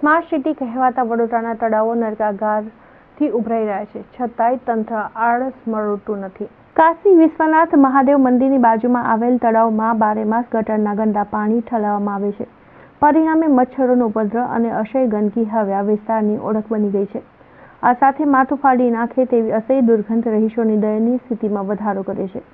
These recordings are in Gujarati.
સ્માર્ટ સિટી કહેવાતા વડોદરાના તળાવો નર્કાગારથી ઉભરાઈ રહ્યા છે, છતાંય તંત્ર આળસ મળતું નથી. કાશી વિશ્વનાથ મહાદેવ મંદિરની બાજુમાં આવેલ તળાવમાં બારેમાસ ગટરના ગંદા પાણી ઠલવવામાં આવે છે. પરિણામે મચ્છરોનો ઉપદ્રવ અને અસહ્ય ગંદકી હવે આ વિસ્તારની ઓળખ બની ગઈ છે. આ સાથે માથું ફાડી નાખે તેવી અસહ્ય દુર્ગંધ રહીશોની દયનીય સ્થિતિમાં વધારો કરે છે.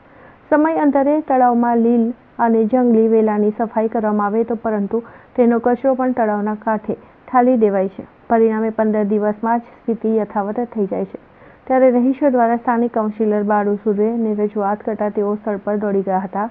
સમયાંતરે તળાવમાં લીલ અને જંગલી વેલાની સફાઈ કરવામાં આવે તો પરંતુ તેનો કચરો પણ તળાવના કાંઠે ઠાલી દેવાય છે. પરિણામે 15 દિવસમાં જ સ્થિતિ યથાવત થઈ જાય છે. ત્યારે રહીશો દ્વારા સ્થાનિક કાઉન્સિલર બાળુ સુરેને રજૂઆત કરતા તેઓ સ્થળ પર દોડી ગયા હતા.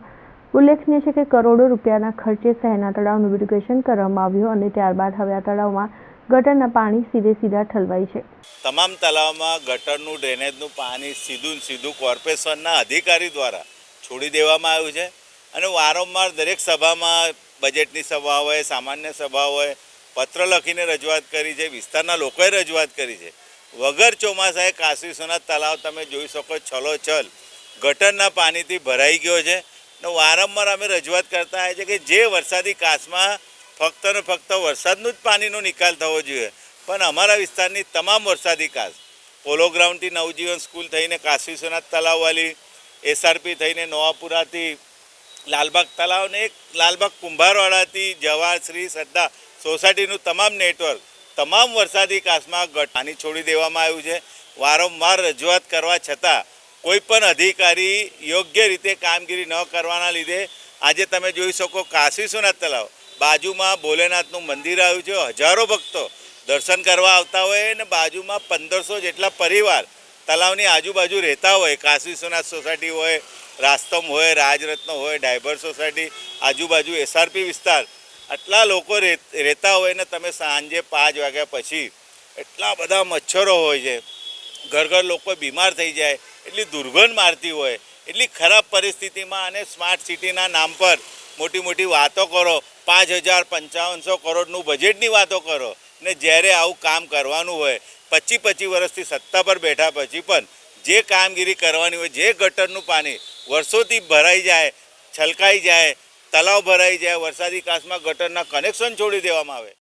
ઉલ્લેખનીય છે કે કરોડો રૂપિયાના ખર્ચે શહેરના તળાવનું બ્યુટિફિકેશન કરવામાં આવ્યું અને ત્યારબાદ હવે આ તળાવમાં ગટરના પાણી સીધા ઠલવાય છે. તમામ તળાવમાં ગટરનું ડ્રેનેજનું પાણી સીધું કોર્પોરેશનના અધિકારી દ્વારા છોડી દેવામાં આવ્યું છે અને વારંવાર દરેક સભામાં, બજેટની સભા હોય, સામાન્ય સભા હોય, પત્ર લખીને રજૂઆત કરી છે. વિસ્તારના લોકોએ રજૂઆત કરી છે. વગર ચોમાસાએ કાશી વિશ્વનાથ તળાવ તમે જોઈ શકો છલોછલ ગટરના પાણીથી ભરાઈ ગયો છે. ને વારંવાર અમે રજૂઆત કરતા આવ્યા છે કે જે વરસાદી કાચમાં ફક્ત ને ફક્ત વરસાદનું જ પાણીનો નિકાલ થવો જોઈએ, પણ અમારા વિસ્તારની તમામ વરસાદી કાચ, પોલો ગ્રાઉન્ડથી નવજીવન સ્કૂલ થઈને કાશી વિશ્વનાથ તળાવવાળી, SRP થઈને નવાપુરાથી લાલબાગ તળાવ ને એક લાલબાગ કુંભારવાડાથી જવાહર શ્રી શ્રદ્ધા સોસાયટીનું તમામ નેટવર્ક, તમામ વરસાદી કાચમાં પાણી છોડી દેવામાં આવ્યું છે. વારંવાર રજૂઆત કરવા છતાં કોઈ પણ અધિકારી યોગ્ય રીતે કામગીરી ન કરવાના લીધે આજે તમે જોઈ શકો કાશી વિશ્વનાથ તળાવ બાજુમાં ભોલેનાથનું મંદિર આવ્યું છે. હજારો ભક્તો દર્શન કરવા આવતા હોય અને બાજુમાં 1500 જેટલા પરિવાર તળાવની આજુબાજુ રહેતા હોય. કાશી વિશ્વનાથ સોસાયટી હોય, રાસ્તમ હોય, રાજરત્ન હોય, ડાયબર સોસાયટી, આજુબાજુ SRP વિસ્તાર, આટલા લોકો રહેતા હોય ને તમે સાંજે 5 વાગ્યા પછી એટલા બધા મચ્છરો હોય છે, ઘર લોકો બીમાર થઈ જાય, એટલી દુર્ગંધ મારતી હોય, એટલી ખરાબ પરિસ્થિતિમાં અને સ્માર્ટ સિટીના નામ પર મોટી વાતો કરો, 5000-5500 કરોડનું બજેટની વાતો કરો ને જ્યારે આવું કામ કરવાનું હોય 25 વર્ષથી સત્તા પર બેઠા પછી પણ જે કામગીરી કરવાની હોય, જે ગટરનું પાણી વર્ષોથી ભરાઈ જાય, છલકાઈ જાય, તળાવ ભરાઈ જાય, વરસાદી કાચમાં ગટરના કનેક્શન છોડી દેવામાં આવે.